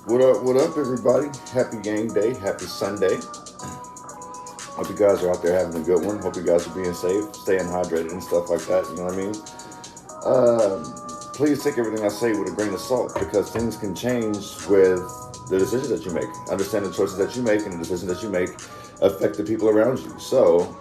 What up, everybody? Happy game day. Happy Sunday. Hope you guys are out there having a good one. Hope you guys are being safe, staying hydrated and stuff like that. You know what I mean? Please take everything I say with a grain of salt because things can change with the decisions that you make. Understand the choices that you make and the decisions that you make affect the people around you. So,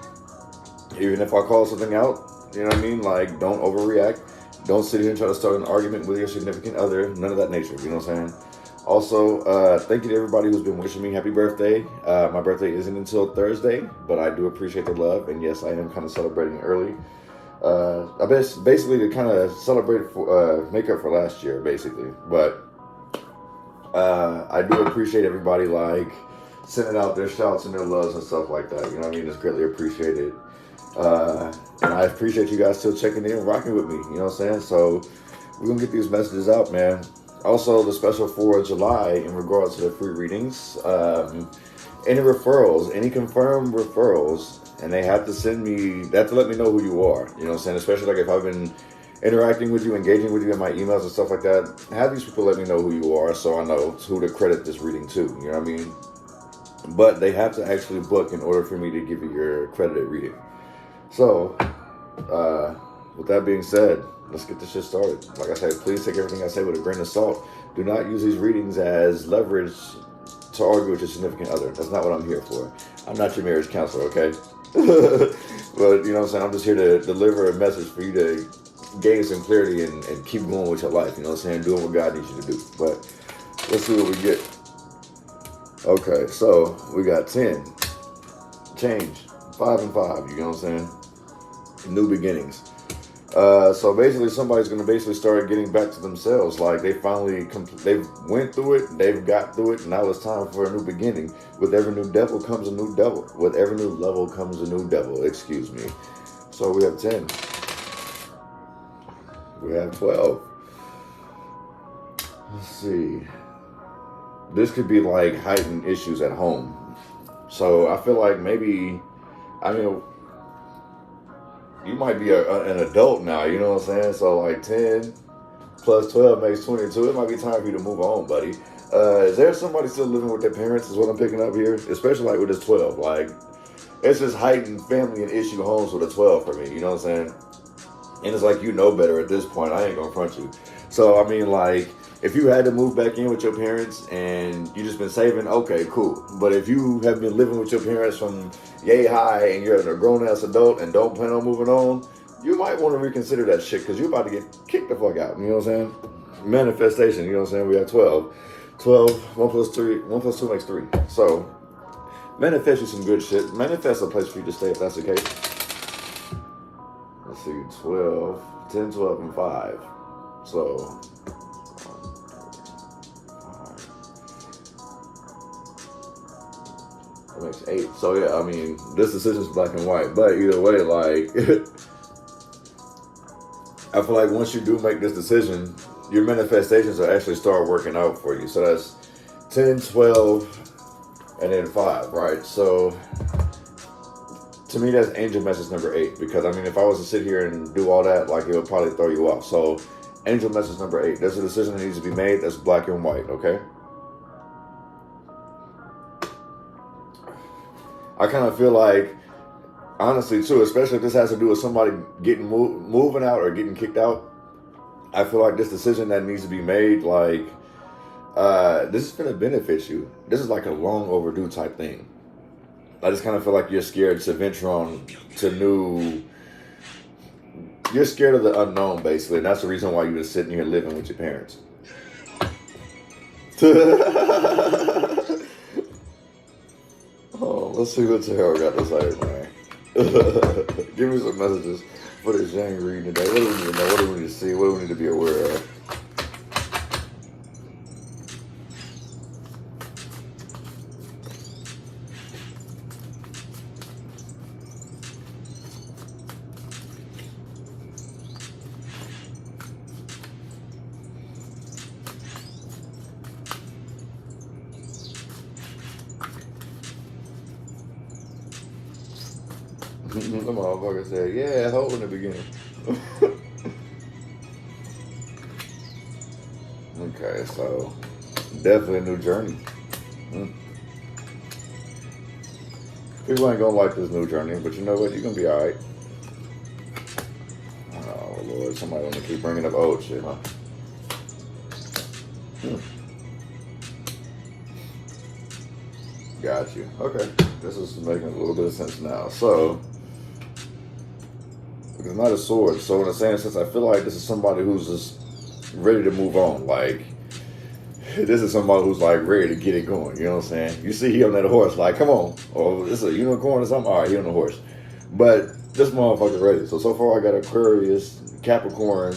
even if I call something out, you know what I mean? Like, don't overreact. Don't sit here and try to start an argument with your significant other. None of that nature. You know what I'm saying? Also, thank you to everybody who's been wishing me happy birthday. My birthday isn't until Thursday, but I do appreciate the love. And yes, I am kind of celebrating early. I basically to kind of celebrate, make up for last year, basically. But I do appreciate everybody, like, sending out their shouts and their loves and stuff like that. You know what I mean? It's greatly appreciated. And I appreciate you guys still checking in and rocking with me. You know what I'm saying? So we're going to get these messages out, man. Also, the special for July in regards to the free readings, any referrals, any confirmed referrals, and they have to send me, they have to let me know who you are, you know what I'm saying? Especially like if I've been interacting with you, engaging with you in my emails and stuff like that, have these people let me know who you are so I know who to credit this reading to, you know what I mean? But they have to actually book in order for me to give you your accredited reading. So, with that being said, let's get this shit started. Like I said, please take everything I say with a grain of salt. Do not use these readings as leverage to argue with your significant other. That's not what I'm here for. I'm not your marriage counselor, okay? But, you know what I'm saying? I'm just here to deliver a message for you to gain some clarity and keep going with your life. You know what I'm saying? Doing what God needs you to do. But let's see what we get. Okay, so we got 10. Change. 5 and 5. You know what I'm saying? New beginnings. So basically somebody's going to basically start getting back to themselves. Like they finally, they've went through it, they've got through it, and now it's time for a new beginning. With every new devil comes a new devil. With every new level comes a new devil, excuse me. So we have 10. We have 12. Let's see. This could be like heightened issues at home. So I feel like maybe, I mean, you might be an adult now, you know what I'm saying? So like 10 plus 12 makes 22. It might be time for you to move on, buddy. Is there somebody still living with their parents is what I'm picking up here? Especially like with this 12. Like, it's just heightened family and issue homes with a 12 for me, you know what I'm saying? And it's like, you know better at this point. I ain't gonna front you. So, I mean, like, if you had to move back in with your parents and you just been saving, okay, cool. But if you have been living with your parents from yay high and you're a grown-ass adult and don't plan on moving on, you might want to reconsider that shit because you're about to get kicked the fuck out. You know what I'm saying? Manifestation, you know what I'm saying? We have 12. 12, 1 plus 3, 1 plus 2 makes 3. So, manifest you some good shit. Manifest a place for you to stay if that's the case. Let's see, 12, 10, 12, and 5. So, that makes 8. So yeah, I mean, this decision's black and white. But either way, like, I feel like once you do make this decision, your manifestations will actually start working out for you. So that's 10, 12, and then 5, right? So to me, that's angel message number 8. Because I mean, if I was to sit here and do all that, like, it would probably throw you off. So angel message number 8. There's a decision that needs to be made that's black and white, okay? I kind of feel like, honestly, too, especially if this has to do with somebody getting moving out or getting kicked out, I feel like this decision that needs to be made, like, this is going to benefit you. This is like a long overdue type thing. I just kind of feel like you're scared to venture on to new. You're scared of the unknown, basically, and that's the reason why you're just sitting here living with your parents. Oh, let's see what Tarot got to say, man. Give me some messages for this Yang reading today. What do we need to know? What do we need to see? What do we need to be aware of? The motherfucker said, yeah, hold in the beginning. Okay, so Definitely a new journey. People ain't gonna like this new journey, but you know what? You're gonna be alright. Oh Lord, somebody wanna keep bringing up old shit, huh? Got you. Okay, this is making a little bit of sense now. So, it's not a sword. So in the same sense, I feel like this is somebody who's just ready to move on. Like, this is somebody who's like ready to get it going. You know what I'm saying? You see he on that horse, like, come on. Or this is a unicorn or something. All right, he on the horse. But this motherfucker ready. So far I got Aquarius, Capricorn,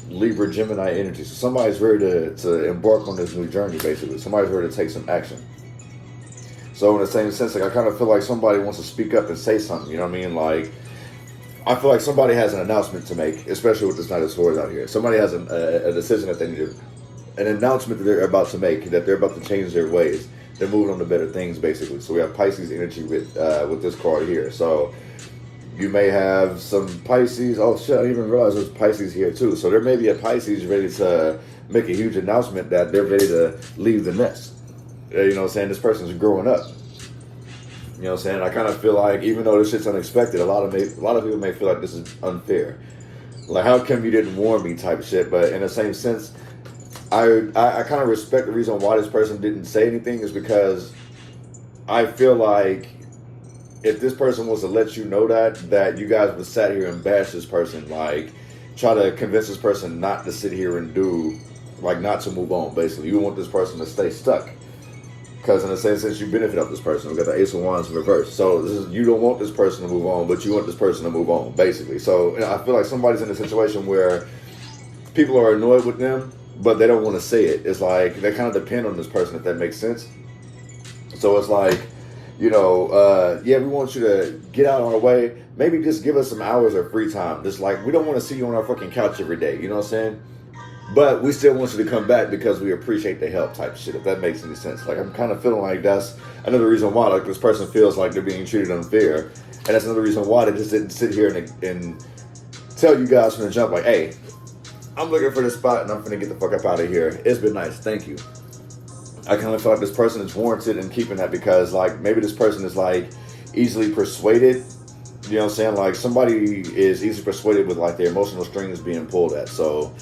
Libra, Gemini energy. So somebody's ready to embark on this new journey, basically. Somebody's ready to take some action. So in the same sense, like, I kind of feel like somebody wants to speak up and say something. You know what I mean? Like, I feel like somebody has an announcement to make, especially with this Knight of Swords out here. Somebody has a decision that they need to, an announcement that they're about to make, that they're about to change their ways. They're moving on to better things, basically. So we have Pisces energy with this card here. So you may have some Pisces. Oh shit, I didn't even realize there's Pisces here too. So there may be a Pisces ready to make a huge announcement that they're ready to leave the nest. You know what I'm saying? This person's growing up. You know what I'm saying? I kind of feel like, even though this shit's unexpected, a lot of people may feel like this is unfair. Like, how come you didn't warn me type shit? But in the same sense, I kind of respect the reason why this person didn't say anything is because I feel like if this person was to let you know that you guys would sat here and bash this person, like, try to convince this person not to sit here and do, like, not to move on, basically. You want this person to stay stuck. Because in the same sense, you benefit off this person. We got the Ace of Wands in reverse. So you don't want this person to move on, but you want this person to move on, basically. So I feel like somebody's in a situation where people are annoyed with them, but they don't want to say it. It's like they kind of depend on this person, if that makes sense. So it's like, you know, yeah, we want you to get out of our way. Maybe just give us some hours of free time. Just like, we don't want to see you on our fucking couch every day. You know what I'm saying? But we still want you to come back because we appreciate the help type shit, if that makes any sense. Like, I'm kind of feeling like that's another reason why, like, this person feels like they're being treated unfair. And that's another reason why they just didn't sit here and tell you guys from the jump, like, hey, I'm looking for this spot and I'm finna get the fuck up out of here. It's been nice. Thank you. I kind of feel like this person is warranted in keeping that because, like, maybe this person is, like, easily persuaded. You know what I'm saying? Like, somebody is easily persuaded with, like, their emotional strings being pulled at. So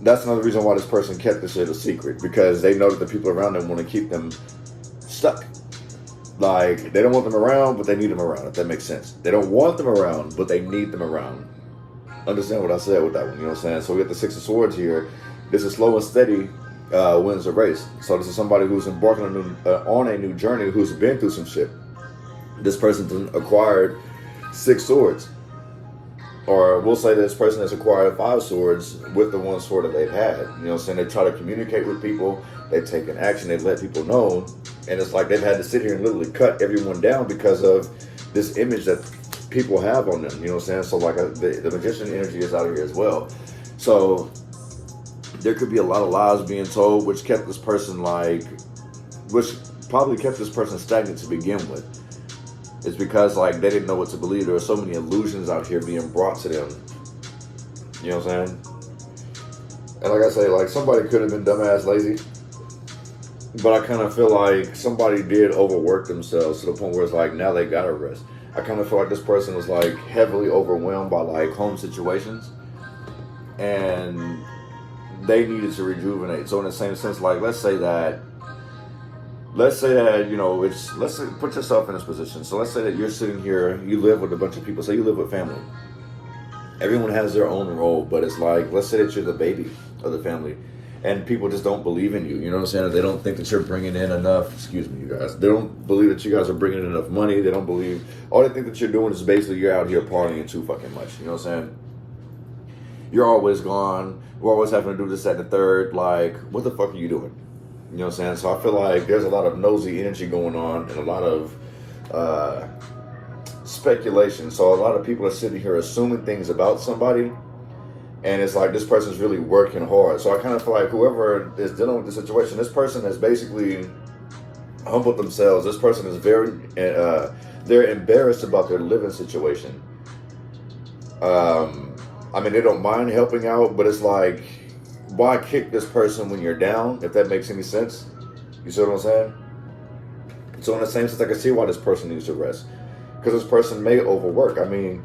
that's another reason why this person kept this shit a secret, because they know that the people around them want to keep them stuck. Like, they don't want them around, but they need them around, if that makes sense. They don't want them around, but they need them around. Understand what I said with that one, you know what I'm saying? So we got the Six of Swords here. This is slow and steady wins a race. So this is somebody who's embarking on a new journey, who's been through some shit. This person acquired 6 swords. Or we'll say this person has acquired 5 swords with the 1 sword that they've had. You know what I'm saying? They try to communicate with people. They've taken action. They've let people know. And it's like they've had to sit here and literally cut everyone down because of this image that people have on them. You know what I'm saying? So, like, the magician energy is out here as well. So there could be a lot of lies being told, which kept this person, like, which probably kept this person stagnant to begin with. It's because, like, they didn't know what to believe. There were so many illusions out here being brought to them. You know what I'm saying? And like I say, like, somebody could have been dumbass lazy. But I kind of feel like somebody did overwork themselves to the point where it's like, now they gotta rest. I kind of feel like this person was, like, heavily overwhelmed by, like, home situations. And they needed to rejuvenate. So in the same sense, like, let's say that, you know, let's say, put yourself in this position. So let's say that you're sitting here, you live with a bunch of people. Say you live with family. Everyone has their own role, but it's like, let's say that you're the baby of the family and people just don't believe in you. You know what I'm saying? They don't think that you're bringing in enough, excuse me, you guys. They don't believe that you guys are bringing in enough money. They don't believe, all they think that you're doing is basically you're out here partying too fucking much. You know what I'm saying? You're always gone. We're always having to do this, that, and the third. Like, what the fuck are you doing? You know what I'm saying? So I feel like there's a lot of nosy energy going on and a lot of speculation. So a lot of people are sitting here assuming things about somebody, and it's like this person's really working hard. So I kind of feel like whoever is dealing with the situation, this person has basically humbled themselves. This person is they're embarrassed about their living situation. I mean, they don't mind helping out, but it's like why kick this person when you're down, if that makes any sense? You see what I'm saying? So in the same sense, I can see why this person needs to rest. Because this person may overwork. I mean,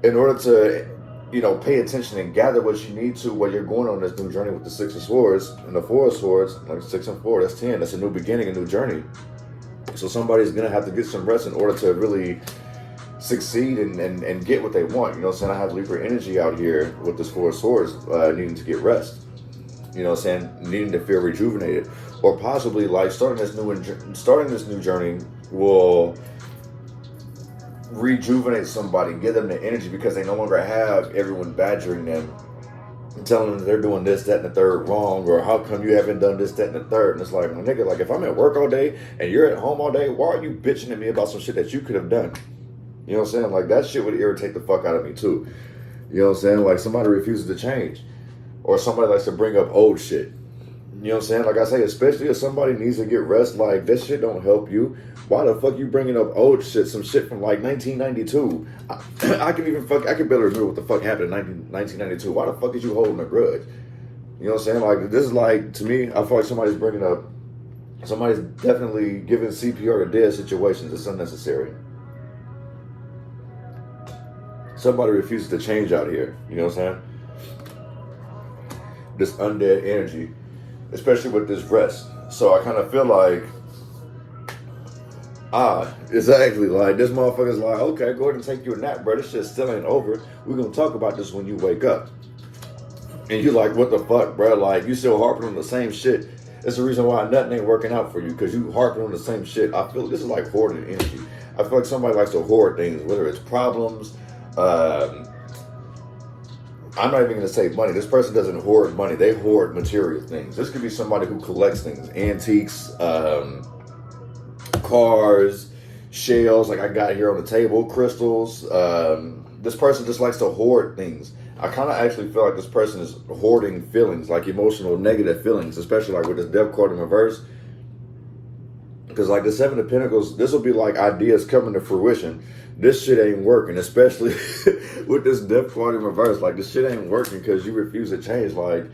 in order to, you know, pay attention and gather what you need to while you're going on this new journey with the Six of Swords and the Four of Swords, like 6 and 4, that's 10. That's a new beginning, a new journey. So somebody's going to have to get some rest in order to really succeed and get what they want. You know what I'm saying? I have Libra energy out here with this Four of Swords, needing to get rest. You know what I'm saying? Needing to feel rejuvenated. Or possibly like starting this new journey will rejuvenate somebody, give them the energy because they no longer have everyone badgering them and telling them they're doing this, that, and the third wrong, or how come you haven't done this, that, and the third. And it's like, my nigga, like if I'm at work all day and you're at home all day, why are you bitching at me about some shit that you could have done? You know what I'm saying? Like that shit would irritate the fuck out of me too. You know what I'm saying? Like somebody refuses to change, or somebody likes to bring up old shit. You know what I'm saying? Like I say, especially if somebody needs to get rest, like that shit don't help you. Why the fuck you bringing up old shit, some shit from like 1992? I can barely remember what the fuck happened in 1992. Why the fuck is you holding a grudge? You know what I'm saying? Like this is like, to me, I feel like somebody's definitely giving CPR to dead situations. It's unnecessary. Somebody refuses to change out here. You know what I'm saying? This undead energy, especially with this rest. So I kind of feel like, exactly, like this motherfucker's like, okay, go ahead and take you a nap, bro. This shit still ain't over. We're gonna talk about this when you wake up. And you're like, what the fuck, bro? Like, you still harping on the same shit. It's the reason why nothing ain't working out for you, because you harping on the same shit. I feel this is like hoarding energy. I feel like somebody likes to hoard things, whether it's problems. I'm not even going to say money. This person doesn't hoard money. They hoard material things. This could be somebody who collects things, antiques, cars, shells like I got here on the table, crystals. This person just likes to hoard things. I kind of actually feel like this person is hoarding feelings, like emotional, negative feelings, especially like with this Death card in reverse. Because like the Seven of Pentacles, this will be like ideas coming to fruition. This shit ain't working, especially with this Death card in reverse. Like this shit ain't working because you refuse to change. Like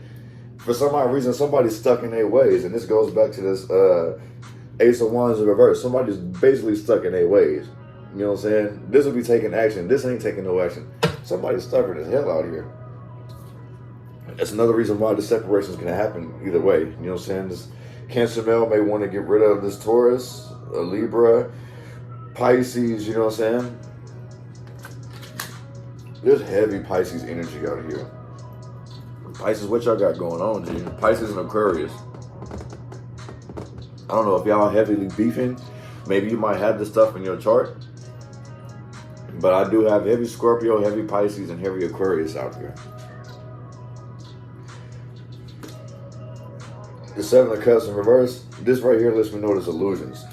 for some odd reason, somebody's stuck in their ways. And this goes back to this Ace of Wands in reverse. Somebody's basically stuck in their ways. You know what I'm saying? This will be taking action. This ain't taking no action. Somebody's stubborn as hell out here. That's another reason why the separation is going to happen either way. You know what I'm saying? This Cancer male may want to get rid of this Taurus, a Libra, Pisces, you know what I'm saying? There's heavy Pisces energy out here. Pisces, what y'all got going on, G? Pisces and Aquarius. I don't know if y'all heavily beefing. Maybe you might have this stuff in your chart. But I do have heavy Scorpio, heavy Pisces, and heavy Aquarius out here. The Seven of Cups in reverse, this right here lets me know there's illusions.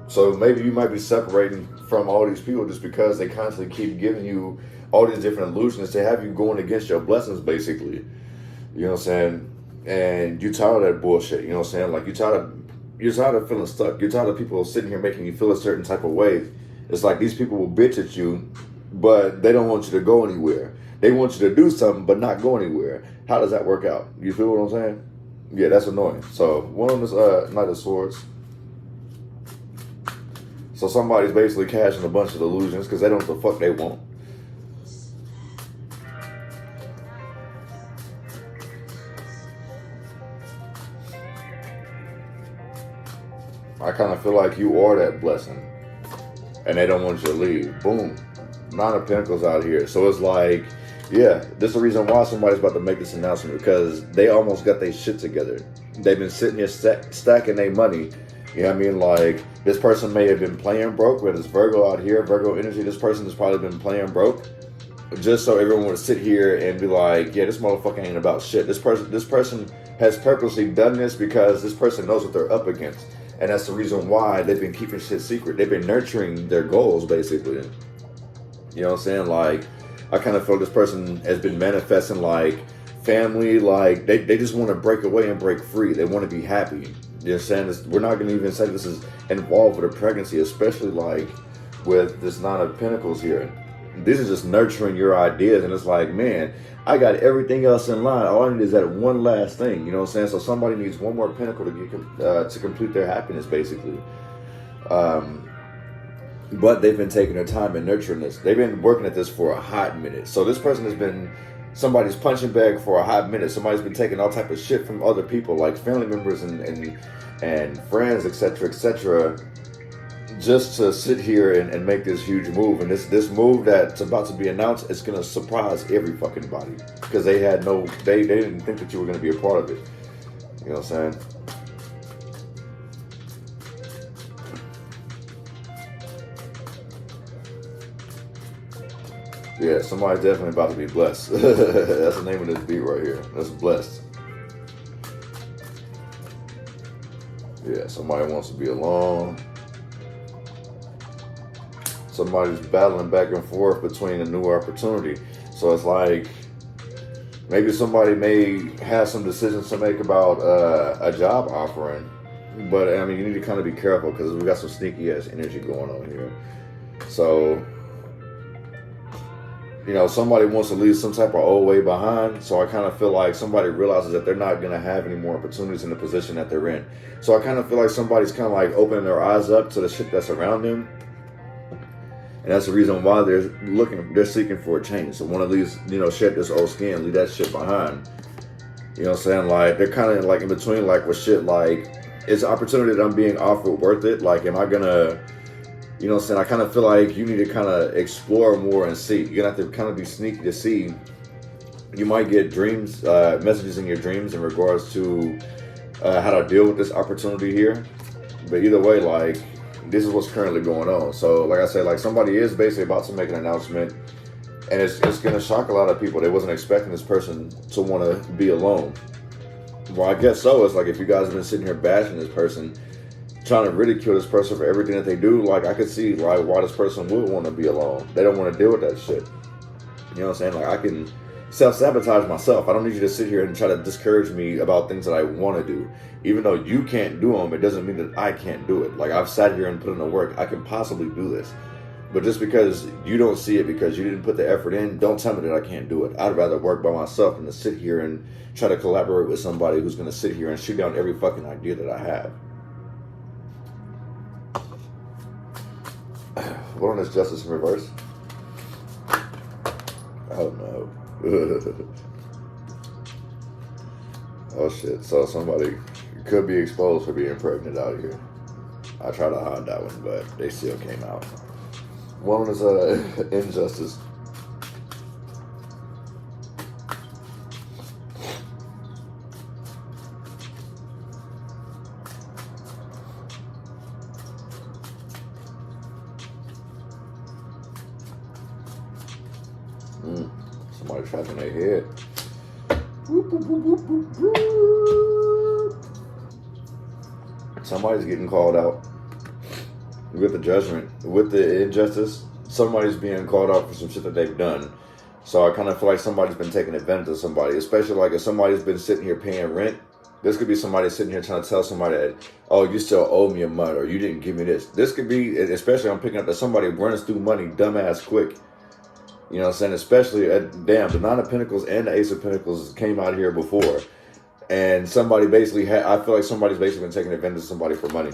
So maybe you might be separating from all these people just because they constantly keep giving you all these different illusions to have you going against your blessings, basically. You know what I'm saying? And you're tired of that bullshit, you know what I'm saying? Like you're tired of feeling stuck. You're tired of people sitting here making you feel a certain type of way. It's like these people will bitch at you, but they don't want you to go anywhere. They want you to do something, but not go anywhere. How does that work out? You feel what I'm saying? Yeah, that's annoying. So one of them is Knight of Swords. So somebody's basically cashing a bunch of illusions because they don't know what the fuck they want. I kind of feel like you are that blessing. And they don't want you to leave. Boom. Nine of Pentacles out here. So it's like, yeah, this is the reason why somebody's about to make this announcement, because they almost got their shit together. They've been sitting here stacking their money. You know what I mean? Like, this person may have been playing broke, whether it's Virgo out here, Virgo energy. This person has probably been playing broke just so everyone would sit here and be like, yeah, this motherfucker ain't about shit. This person has purposely done this because this person knows what they're up against. And that's the reason why they've been keeping shit secret. They've been nurturing their goals, basically. You know what I'm saying? Like, I kind of feel this person has been manifesting, like, family. Like, they just want to break away and break free. They want to be happy. You know what I'm saying? We're not going to even say this is involved with a pregnancy, especially, like, with this Nine of Pentacles here. This is just nurturing your ideas, and it's like, man, I got everything else in line. All I need is that one last thing. You know what I'm saying? So somebody needs one more pinnacle to get to complete their happiness, basically. But they've been taking their time and nurturing this. They've been working at this for a hot minute. So this person has been somebody's punching bag for a hot minute. Somebody's been taking all type of shit from other people, like family members and friends, etc., just to sit here and make this huge move. And this move that's about to be announced is going to surprise every fucking body, because they didn't think that you were going to be a part of it. You know what I'm saying? Yeah, somebody's definitely about to be blessed. That's the name of this beat right here. That's blessed. Yeah, somebody wants to be alone. Somebody's battling back and forth between a new opportunity. So it's like, maybe somebody may have some decisions to make about a job offering. But I mean, you need to kind of be careful, because we got some sneaky ass energy going on here. So, you know, somebody wants to leave some type of old way behind. So I kind of feel like somebody realizes that they're not going to have any more opportunities in the position that they're in. So I kind of feel like somebody's kind of like opening their eyes up to the shit that's around them. And that's the reason why they're seeking for a change. So one of these, you know, shed this old skin, leave that shit behind. You know what I'm saying? Like, they're kind of like in between, like, with shit, like, is the opportunity that I'm being offered worth it? Like, am I gonna, you know what I'm saying? I kind of feel like you need to kind of explore more and see. You're gonna have to kind of be sneaky to see. You might get dreams, messages in your dreams in regards to how to deal with this opportunity here. But either way, like, this is what's currently going on. So, like I said, like, somebody is basically about to make an announcement, and it's going to shock a lot of people. They wasn't expecting this person to want to be alone. Well, I guess so. It's like, if you guys have been sitting here bashing this person, trying to ridicule this person for everything that they do, like, I could see, like, why this person would want to be alone. They don't want to deal with that shit. You know what I'm saying? Like, I can self-sabotage myself. I don't need you to sit here and try to discourage me about things that I want to do. Even though you can't do them, it doesn't mean that I can't do it. Like, I've sat here and put in the work. I can possibly do this. But just because you don't see it, because you didn't put the effort in, don't tell me that I can't do it. I'd rather work by myself than to sit here and try to collaborate with somebody who's going to sit here and shoot down every fucking idea that I have. What on this justice in reverse? Oh no. Oh shit. So somebody could be exposed for being pregnant out here. I tried to hide that one, but they still came out. One is injustice. Somebody trapped in their head. Somebody's getting called out with the judgment, with the injustice. Somebody's being called out for some shit that they've done. So I kind of feel like somebody's been taking advantage of somebody, especially like if somebody's been sitting here paying rent. This could be somebody sitting here trying to tell somebody that, oh, you still owe me a month, or you didn't give me this. This could be, especially I'm picking up that somebody runs through money dumbass quick. You know what I'm saying? Especially, damn, the Nine of Pentacles and the Ace of Pentacles came out here before. And somebody basically I feel like somebody's basically been taking advantage of somebody for money.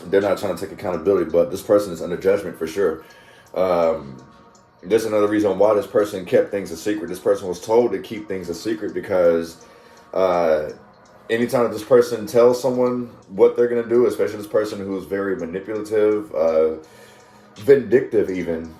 They're not trying to take accountability, but this person is under judgment for sure. There's another reason why this person kept things a secret. This person was told to keep things a secret because anytime that this person tells someone what they're going to do, especially this person who's very manipulative, vindictive even,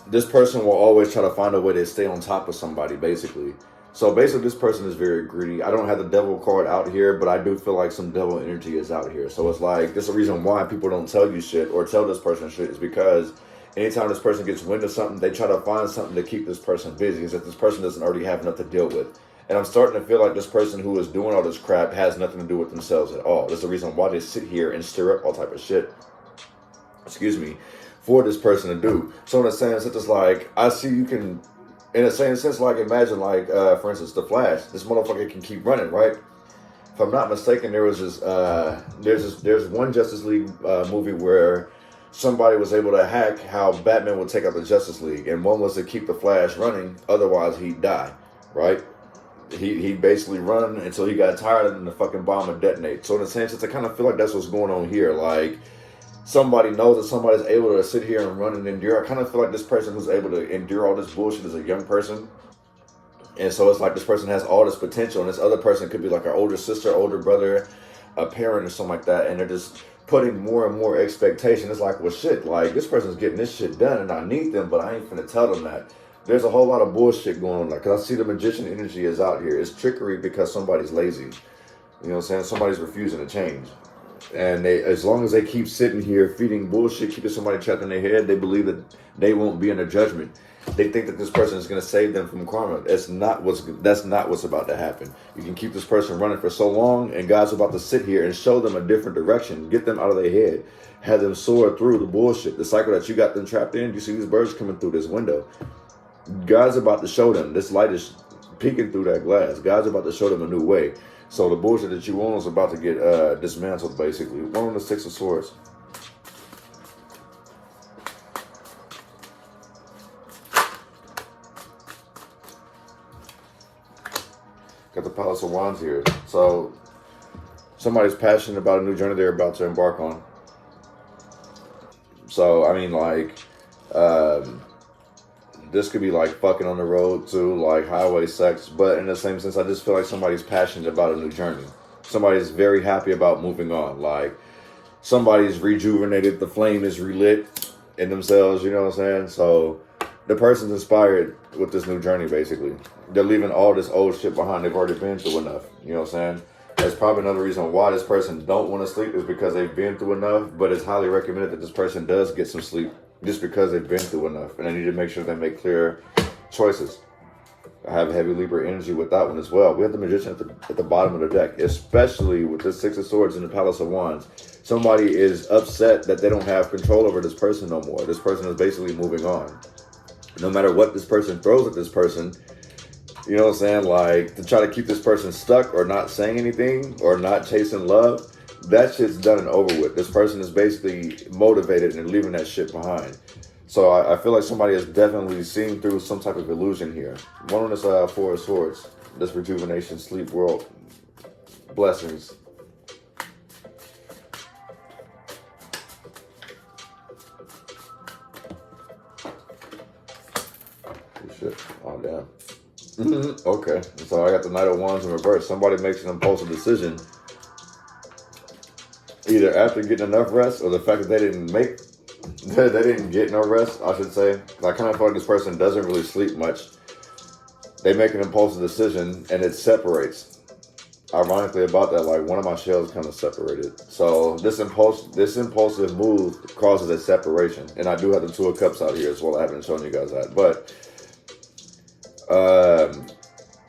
this person will always try to find a way to stay on top of somebody, basically. So basically, this person is very greedy. I don't have the devil card out here, but I do feel like some devil energy is out here. So it's like, there's a reason why people don't tell you shit or tell this person shit, is because anytime this person gets wind of something, they try to find something to keep this person busy, as if this person doesn't already have enough to deal with. And I'm starting to feel like this person who is doing all this crap has nothing to do with themselves at all. There's a reason why they sit here and stir up all type of shit, for this person to do. So in a sense, it's just like, I see you can, in a same sense, like, imagine, like, for instance, The Flash. This motherfucker can keep running, right? If I'm not mistaken, there was this, there's one Justice League movie where somebody was able to hack how Batman would take out the Justice League, and one was to keep the Flash running, otherwise he'd die, right? He'd basically run until he got tired and the fucking bomb would detonate. So in a sense, I kind of feel like that's what's going on here. Like, somebody knows that somebody's able to sit here and run and endure. I kind of feel like this person who's able to endure all this bullshit is a young person. And so it's like this person has all this potential, and this other person could be like an older sister, older brother, a parent or something like that, and they're just putting more and more expectation. It's like, well, shit, like, this person's getting this shit done, and I need them, but I ain't finna tell them that. There's a whole lot of bullshit going on there, because I see the magician energy is out here. It's trickery because somebody's lazy. You know what I'm saying? Somebody's refusing to change. And they, as long as they keep sitting here feeding bullshit, keeping somebody trapped in their head, they believe that they won't be in a judgment. They think that this person is going to save them from karma. That's not what's about to happen. You can keep this person running for so long, and God's about to sit here and show them a different direction, get them out of their head, have them soar through the bullshit, the cycle that you got them trapped in. You see these birds coming through this window. God's about to show them. This light is peeking through that glass. God's about to show them a new way. So the bullshit that you want is about to get dismantled, basically. One on the Six of Swords. Got the Palace of Wands here. So somebody's passionate about a new journey they're about to embark on. So, I mean, like, this could be like fucking on the road too, like highway sex. But in the same sense, I just feel like somebody's passionate about a new journey. Somebody's very happy about moving on. Like, somebody's rejuvenated. The flame is relit in themselves, you know what I'm saying? So the person's inspired with this new journey, basically. They're leaving all this old shit behind. They've already been through enough, you know what I'm saying? That's probably another reason why this person don't want to sleep, is because they've been through enough. But it's highly recommended that this person does get some sleep, just because they've been through enough, and they need to make sure they make clear choices. I have heavy Libra energy with that one as well. We have the Magician at the bottom of the deck, especially with the Six of Swords and the Palace of Wands. Somebody is upset that they don't have control over this person no more. This person is basically moving on. No matter what this person throws at this person, you know what I'm saying? Like, to try to keep this person stuck or not saying anything or not chasing love, that shit's done and over with. This person is basically motivated and leaving that shit behind. So I feel like somebody is definitely seeing through some type of illusion here. One on this Four of Swords, this rejuvenation, sleep world, blessings. Oh, shit. Oh, damn. Okay. So I got the Knight of Wands in reverse. Somebody makes an impulsive decision, either after getting enough rest, or the fact that they didn't get no rest, I should say. I kind of feel like this person doesn't really sleep much. They make an impulsive decision and it separates. Ironically about that, like, one of my shells kind of separated. So this impulsive move causes a separation. And I do have the Two of Cups out here as well. I haven't shown you guys that. But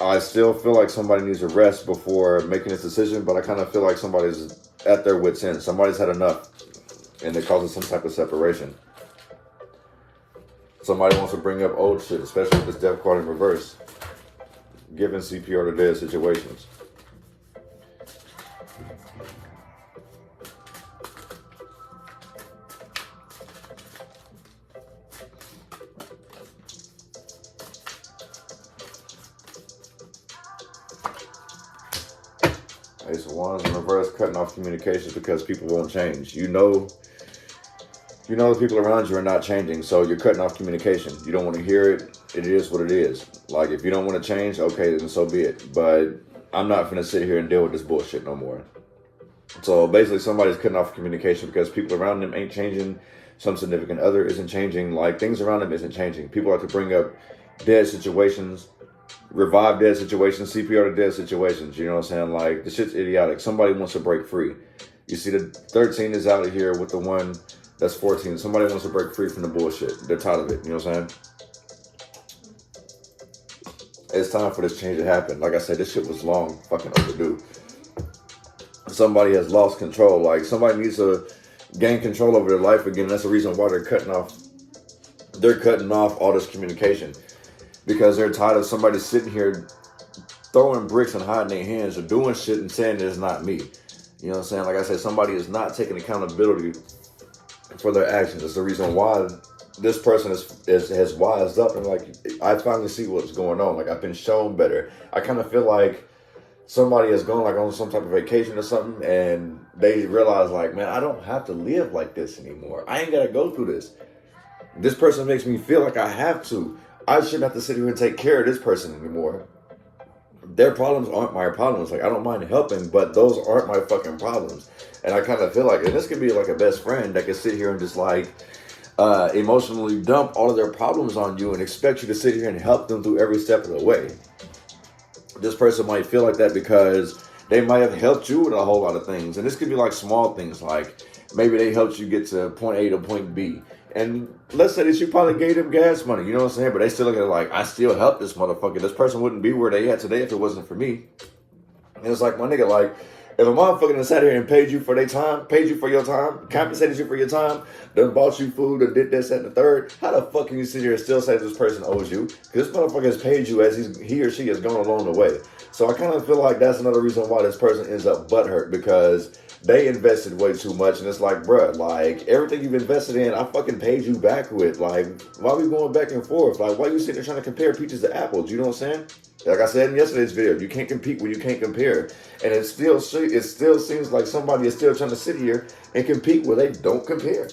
I still feel like somebody needs a rest before making this decision. But I kind of feel like somebody's at their wit's end. Somebody's had enough, and it causes some type of separation. Somebody wants to bring up old shit, especially with this Death card in reverse, giving CPR to dead situations. Ace of Wands in reverse, cutting off communications because people won't change. You know the people around you are not changing, so you're cutting off communication. You don't want to hear it. It is what it is. Like, if you don't want to change, okay, then so be it. But I'm not going to sit here and deal with this bullshit no more. So basically, somebody's cutting off communication because people around them ain't changing. Some significant other isn't changing. Like, things around them isn't changing. People like to bring up dead situations, revive dead situations, CPR to dead situations. You know what I'm saying? Like, the shit's idiotic. Somebody wants to break free. You see the 13 is out of here with the one that's 14. Somebody wants to break free from the bullshit. They're tired of it. You know what I'm saying? It's time for this change to happen. Like I said, this shit was long fucking overdue. Somebody has lost control. Like, somebody needs to gain control over their life again. That's the reason why they're cutting off all this communication. Because they're tired of somebody sitting here throwing bricks and hiding their hands or doing shit and saying it's not me. You know what I'm saying? Like I said, somebody is not taking accountability for their actions. It's the reason why this person has wised up and like, I finally see what's going on. Like, I've been shown better. I kind of feel like somebody has gone like on some type of vacation or something, and they realize like, man, I don't have to live like this anymore. I ain't got to go through this. This person makes me feel like I have to. I shouldn't have to sit here and take care of this person anymore. Their problems aren't my problems. Like, I don't mind helping, but those aren't my fucking problems. And I kind of feel like, and this could be like a best friend that can sit here and just like emotionally dump all of their problems on you and expect you to sit here and help them through every step of the way. This person might feel like that because they might have helped you with a whole lot of things. And this could be like small things, like maybe they helped you get to point A to point B. And let's say that you probably gave them gas money, you know what I'm saying? But they still look at it like, I still helped this motherfucker. This person wouldn't be where they at today if it wasn't for me. And it's like, my nigga, like, if a motherfucker done sat here and paid you for their time, paid you for your time, compensated you for your time, done bought you food, or did this, that, and the third, how the fuck can you sit here and still say this person owes you? Because this motherfucker has paid you as he or she has gone along the way. So I kind of feel like that's another reason why this person ends up butthurt, because they invested way too much. And it's like, bruh, like, everything you've invested in, I fucking paid you back with. Like, why are we going back and forth? Like, why are you sitting there trying to compare peaches to apples? You know what I'm saying? Like I said in yesterday's video, you can't compete when you can't compare. And it still seems like somebody is still trying to sit here and compete where they don't compare.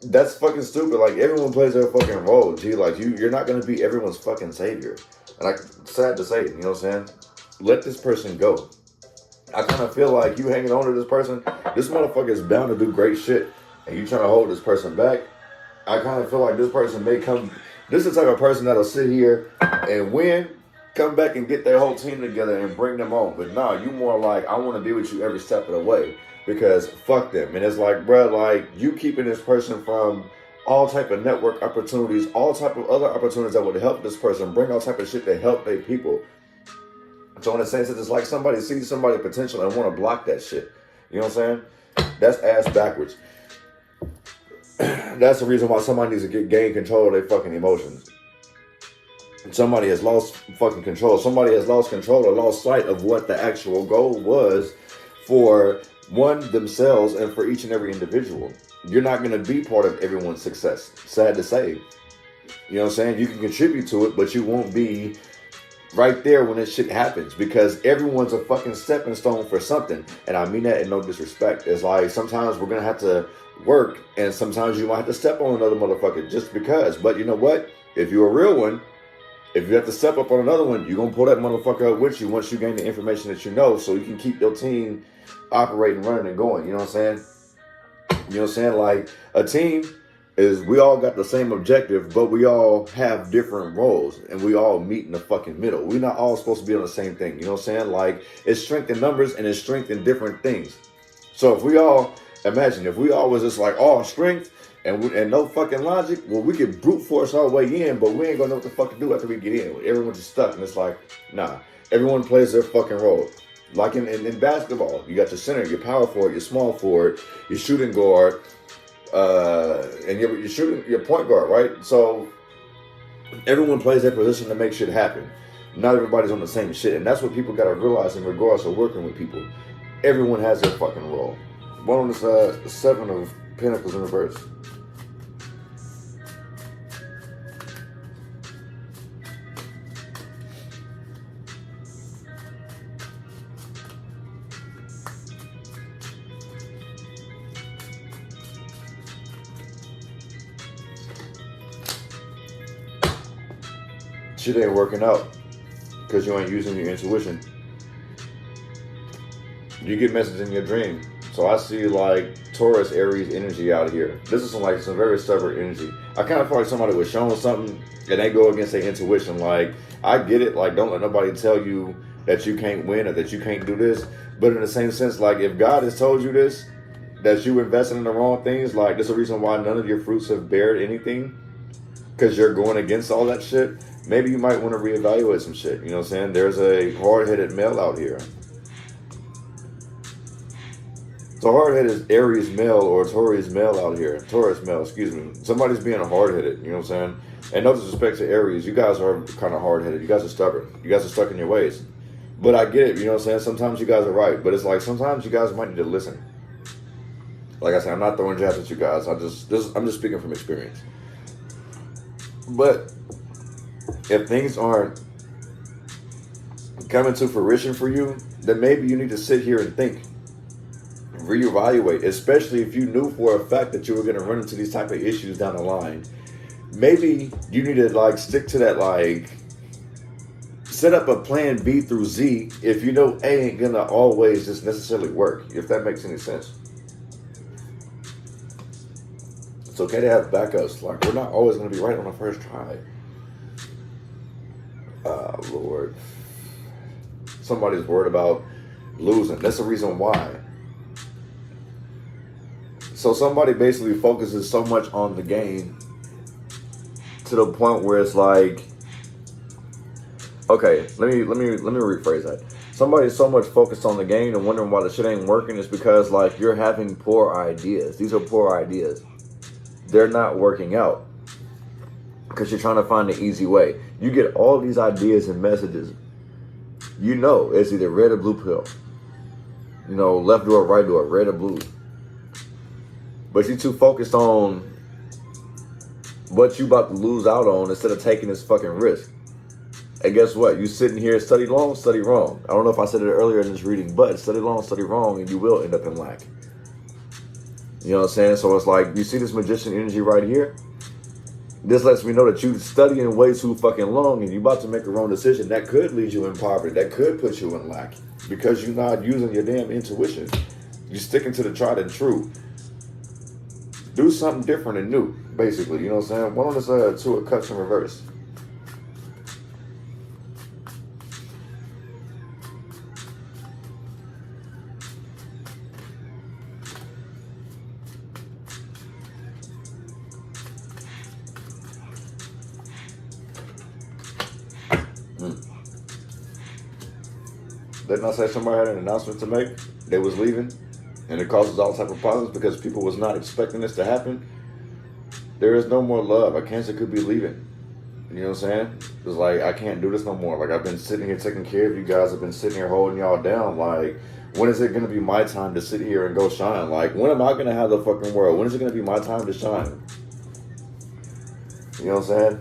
That's fucking stupid. Like, everyone plays their fucking role, G. Like, you're not going to be everyone's fucking savior. And like, sad to say, you know what I'm saying? Let this person go. I kind of feel like you hanging on to this person, this motherfucker is bound to do great shit, and you trying to hold this person back. I kind of feel like this person may come, this is the type of person that'll sit here and win, come back and get their whole team together and bring them on. But nah, you more like, I want to be with you every step of the way, because fuck them. And it's like, bruh, like, you keeping this person from all type of network opportunities, all type of other opportunities that would help this person, bring all type of shit to help their people. So in a sense, it's like somebody sees somebody potential and want to block that shit. You know what I'm saying? That's ass backwards. That's the reason why somebody needs to gain control of their fucking emotions. Somebody has lost fucking control. Somebody has lost control or lost sight of what the actual goal was for one, themselves, and for each and every individual. You're not going to be part of everyone's success. Sad to say. You know what I'm saying? You can contribute to it, but you won't be right there when this shit happens, because everyone's a fucking stepping stone for something. And I mean that in no disrespect. It's like, sometimes we're going to have to work, and sometimes you might have to step on another motherfucker just because. But you know what? If you're a real one, if you have to step up on another one, you're going to pull that motherfucker up with you once you gain the information that you know, so you can keep your team operating, running, and going. You know what I'm saying? You know what I'm saying? Like, a team is, we all got the same objective, but we all have different roles, and we all meet in the fucking middle. We're not all supposed to be on the same thing. You know what I'm saying? Like, it's strength in numbers, and it's strength in different things. So if we all, imagine, if we all was just like all strength and no fucking logic, well, we could brute force our way in, but we ain't gonna know what the fuck to do after we get in. Everyone's just stuck, and it's like, nah. Everyone plays their fucking role. Like in basketball, you got your center, your power forward, your small forward, your shooting guard, and you're shooting your point guard, right? So everyone plays their position to make shit happen. Not everybody's on the same shit, and that's what people gotta realize in regards to working with people. Everyone has their fucking role. One on this 7 of Pentacles in reverse. Shit ain't working out because you ain't using your intuition. You get messages in your dream. So I see like Taurus, Aries energy out here. This is some very stubborn energy. I kind of feel like somebody was showing something and they go against their intuition. Like, I get it. Like, don't let nobody tell you that you can't win or that you can't do this. But in the same sense, like, if God has told you this, that you invested in the wrong things, like, there's a reason why none of your fruits have bared anything, because you're going against all that shit. Maybe you might want to reevaluate some shit. You know what I'm saying? There's a hard-headed male out here. So hard-headed Aries male or Taurus male out here. Taurus male, excuse me. Somebody's being hard-headed. You know what I'm saying? And no disrespect to Aries. You guys are kind of hard-headed. You guys are stubborn. You guys are stuck in your ways. But I get it. You know what I'm saying? Sometimes you guys are right. But it's like, sometimes you guys might need to listen. Like I said, I'm not throwing jabs at you guys. I'm just speaking from experience. But if things aren't coming to fruition for you, then maybe you need to sit here and think, reevaluate, especially if you knew for a fact that you were going to run into these type of issues down the line. Maybe you need to like stick to that, like set up a plan B through Z if you know A ain't gonna always just necessarily work, if that makes any sense. It's okay to have backups. Like, we're not always gonna be right on the first try. Lord. Somebody's worried about losing. That's the reason why. So somebody basically focuses so much on the game to the point where it's like, okay, let me rephrase that. Somebody's so much focused on the game and wondering why the shit ain't working is because like you're having poor ideas. These are poor ideas. They're not working out because you're trying to find the easy way. You get all these ideas and messages. You know it's either red or blue pill. You know, left door, right door, red or blue. But you're too focused on what you about to lose out on instead of taking this fucking risk. And guess what? You sitting here, study long, study wrong. I don't know if I said it earlier in this reading, but study long, study wrong, and you will end up in lack. You know what I'm saying? So it's like, you see this magician energy right here? This lets me know that you studying way too fucking long and you about to make a wrong decision. That could lead you in poverty. That could put you in lack because you're not using your damn intuition. You're sticking to the tried and true. Do something different and new, basically. You know what I'm saying? Why don't this to a cuts in reverse? Didn't I say somebody had an announcement to make? They was leaving, and it causes all type of problems because people was not expecting this to happen. There is no more love. A Cancer could be leaving. You know what I'm saying? It's like, I can't do this no more. Like, I've been sitting here taking care of you guys. I've been sitting here holding y'all down. Like, when is it going to be my time to sit here and go shine? Like, when am I going to have the fucking world? When is it going to be my time to shine? You know what I'm saying?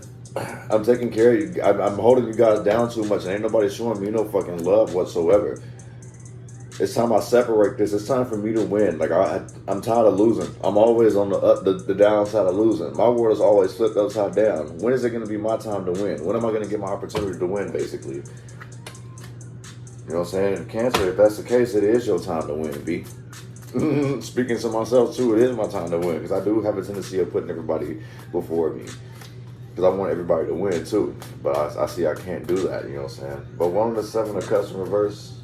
I'm taking care of you. I'm holding you guys down too much, and ain't nobody showing me no fucking love whatsoever. It's time I separate this. It's time for me to win. Like, I'm tired of losing. I'm always on the downside of losing. My world is always flipped upside down. When is it going to be my time to win? When am I going to get my opportunity to win, basically? You know what I'm saying? Cancer, if that's the case, it is your time to win, B. Speaking to myself, too, it is my time to win. Because I do have a tendency of putting everybody before me. Because I want everybody to win, too. But I see I can't do that, you know what I'm saying? But 1 of the 7 of cups in reverse.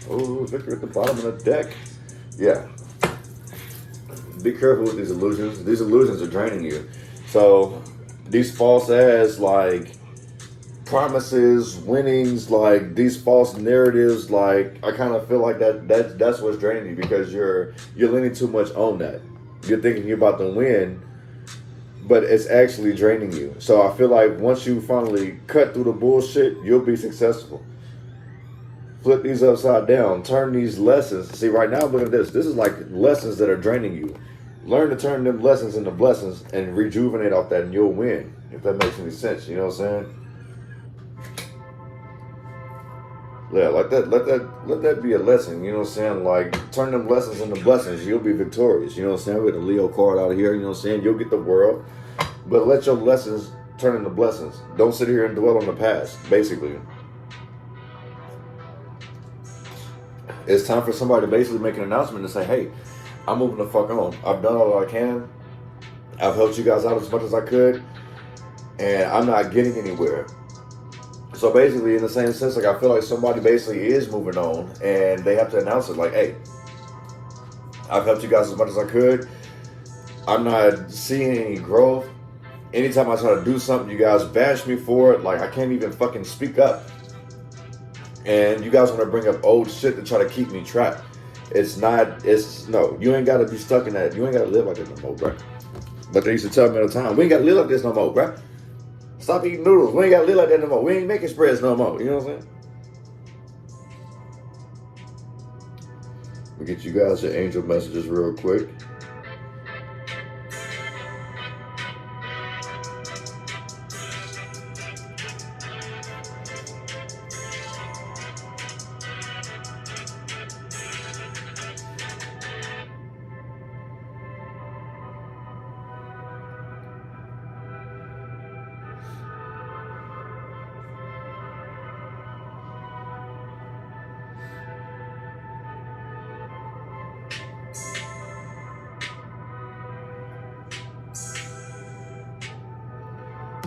Oh, Victor at the bottom of the deck. Yeah. Be careful with these illusions. These illusions are draining you. So, these false ass, like, promises, winnings, like, these false narratives, like, I kind of feel like that's what's draining you because you're leaning too much on that. You're thinking you're about to win, but it's actually draining you. So, I feel like once you finally cut through the bullshit, you'll be successful. Flip these upside down. Turn these lessons. See, right now, look at this. This is like lessons that are draining you. Learn to turn them lessons into blessings and rejuvenate off that, and you'll win. If that makes any sense, you know what I'm saying? Yeah, let that be a lesson. You know what I'm saying? Like, turn them lessons into blessings. You'll be victorious. You know what I'm saying? With a Leo card out here. You know what I'm saying? You'll get the world, but let your lessons turn into blessings. Don't sit here and dwell on the past. Basically. It's time for somebody to basically make an announcement and say, hey, I'm moving the fuck on. I've done all I can. I've helped you guys out as much as I could. And I'm not getting anywhere. So basically, in the same sense, like, I feel like somebody basically is moving on. And they have to announce it like, hey, I've helped you guys as much as I could. I'm not seeing any growth. Anytime I try to do something, you guys bash me for it. Like, I can't even fucking speak up. And you guys want to bring up old shit to try to keep me trapped. No, you ain't got to be stuck in that. You ain't got to live like this no more, bro. But they used to tell me all the time, we ain't got to live like this no more, bro. Stop eating noodles. We ain't got to live like that no more. We ain't making spreads no more. You know what I'm saying? We'll get you guys your angel messages real quick.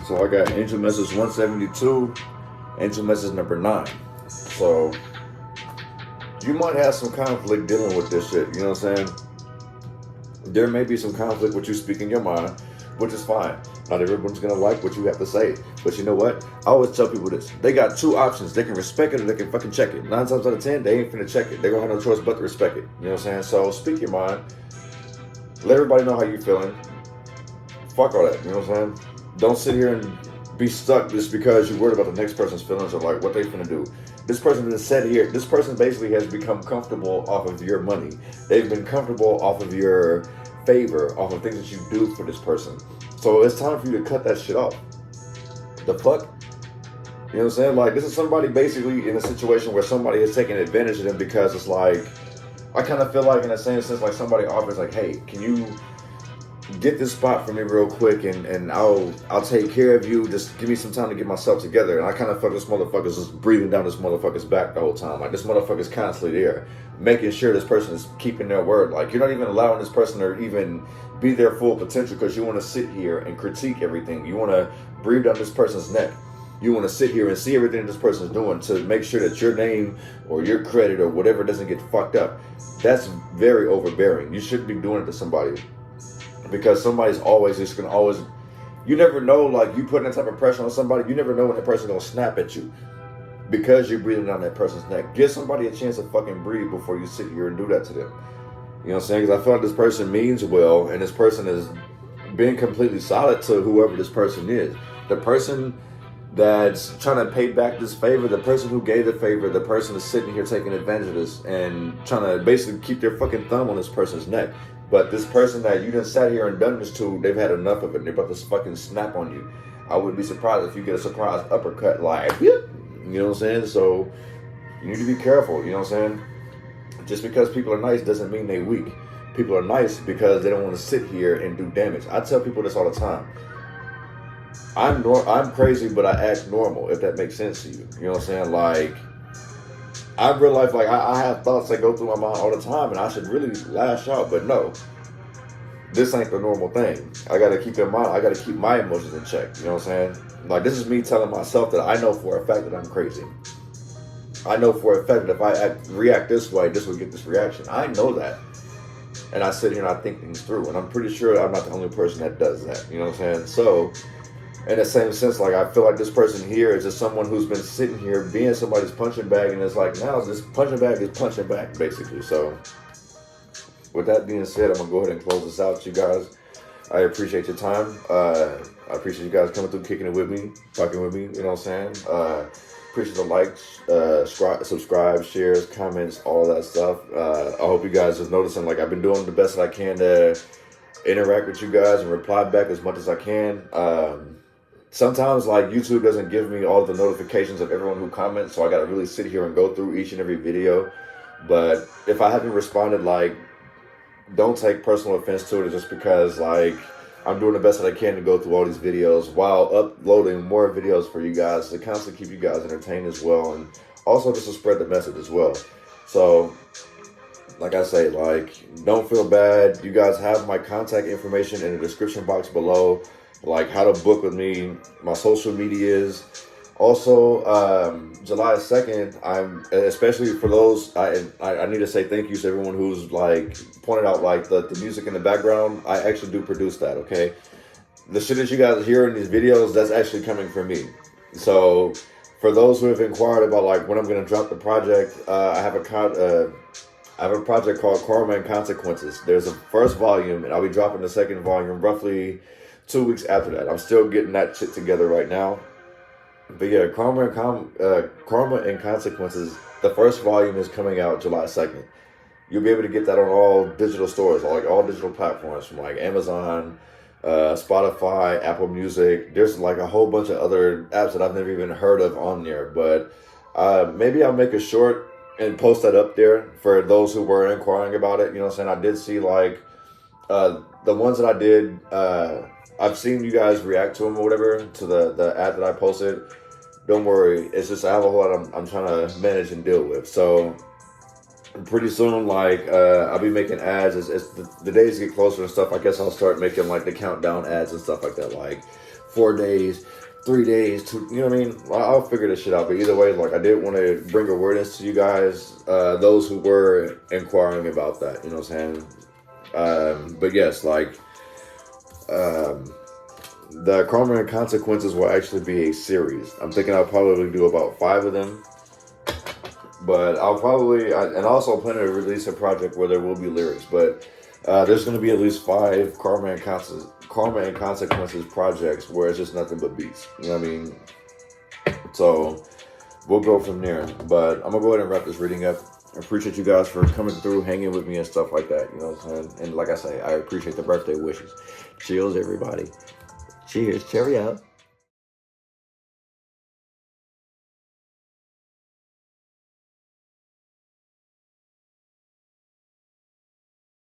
So I got angel message 172, angel message number 9. So you might have some conflict dealing with this shit, you know what I'm saying? There may be some conflict with you speaking your mind, which is fine. Not everyone's gonna like what you have to say. But you know what? I always tell people this. They got 2 options. They can respect it or they can fucking check it. 9 times out of 10, they ain't finna check it. They gonna have no choice but to respect it. You know what I'm saying? So speak your mind. Let everybody know how you feeling. Fuck all that, you know what I'm saying? Don't sit here and be stuck just because you're worried about the next person's feelings or like what they finna do. This person is set here. This person basically has become comfortable off of your money. They've been comfortable off of your favor, off of things that you do for this person. So it's time for you to cut that shit off. The fuck? You know what I'm saying? Like, this is somebody basically in a situation where somebody is taking advantage of them because it's like, I kind of feel like in the same sense, like somebody offers like, hey, can you get this spot for me real quick and I'll take care of you. Just give me some time to get myself together. And I kind of felt this motherfucker's just breathing down this motherfucker's back the whole time. Like, this motherfucker's constantly there, making sure this person is keeping their word. Like, you're not even allowing this person to even be their full potential because you want to sit here and critique everything. You want to breathe down this person's neck. You want to sit here and see everything this person's doing to make sure that your name or your credit or whatever doesn't get fucked up. That's very overbearing. You shouldn't be doing it to somebody. Because somebody's always just gonna always, you never know, like, you putting that type of pressure on somebody, you never know when that person's gonna snap at you because you're breathing down that person's neck. Give somebody a chance to fucking breathe before you sit here and do that to them. You know what I'm saying? Because I feel like this person means well, and this person is being completely solid to whoever this person is. The person that's trying to pay back this favor, the person who gave the favor, the person is sitting here taking advantage of this and trying to basically keep their fucking thumb on this person's neck. But this person that you done sat here and done this to, they've had enough of it. They're about to fucking snap on you. I wouldn't be surprised if you get a surprise uppercut like, you know what I'm saying? So you need to be careful, you know what I'm saying? Just because people are nice doesn't mean they're weak. People are nice because they don't want to sit here and do damage. I tell people this all the time. I'm crazy, but I act normal, if that makes sense to you. You know what I'm saying? Like, I realize, like, I have thoughts that go through my mind all the time, and I should really lash out, but no. This ain't the normal thing. I gotta keep in mind, I gotta keep my emotions in check. You know what I'm saying? Like, this is me telling myself that I know for a fact that I'm crazy. I know for a fact that if I react this way, this will get this reaction. I know that. And I sit here and I think things through, and I'm pretty sure I'm not the only person that does that. You know what I'm saying? So, in the same sense, like, I feel like this person here is just someone who's been sitting here being somebody's punching bag, and it's like, now this punching bag is punching back, basically. So, with that being said, I'm going to go ahead and close this out, you guys. I appreciate your time. I appreciate you guys coming through, kicking it with me, talking with me, you know what I'm saying? Appreciate the likes, subscribe, shares, comments, all that stuff. I hope you guys are noticing, like, I've been doing the best that I can to interact with you guys and reply back as much as I can. Sometimes, like, YouTube doesn't give me all the notifications of everyone who comments, so I gotta really sit here and go through each and every video. But if I haven't responded, like, don't take personal offense to it, just because, like, I'm doing the best that I can to go through all these videos while uploading more videos for you guys to constantly keep you guys entertained as well, and also just to spread the message as well. So, like I say, like, don't feel bad. You guys have my contact information in the description box below, like how to book with me, my social medias. Also, July 2nd, I'm, especially for those, I need to say thank you to everyone who's, like, pointed out, like, the music in the background. I actually do produce that, okay? The shit that you guys hear in these videos, that's actually coming from me. So, for those who have inquired about, like, when I'm going to drop the project, I have a project called Karma and Consequences. There's a first volume, and I'll be dropping the second volume roughly 2 weeks after that. I'm still getting that shit together right now. But yeah, Karma and Consequences, the first volume is coming out July 2nd. You'll be able to get that on all digital stores, like all digital platforms, from like Amazon, Spotify, Apple Music. There's like a whole bunch of other apps that I've never even heard of on there. But maybe I'll make a short and post that up there for those who were inquiring about it. You know what I'm saying? I did see like the ones that I did, I've seen you guys react to them or whatever, to the ad that I posted. Don't worry, it's just I have a whole lot I'm trying to manage and deal with. So pretty soon, like I'll be making ads as the days get closer and stuff. I guess I'll start making like the countdown ads and stuff like that, like 4 days, 3 days, 2. You know what I mean? I'll figure this shit out. But either way, like I did want to bring awareness to you guys, those who were inquiring about that. You know what I'm saying? But yes, like the Karma and Consequences will actually be a series. I'm thinking I'll probably do about 5 of them. But I'll probably, and also plan to release a project where there will be lyrics. But there's going to be at least 5 Karma and Consequences projects where it's just nothing but beats. You know what I mean? So we'll go from there. But I'm going to go ahead and wrap this reading up. I appreciate you guys for coming through, hanging with me and stuff like that. You know what I'm saying? And like I say, I appreciate the birthday wishes. Cheers, everybody. Cheers. Cheerio.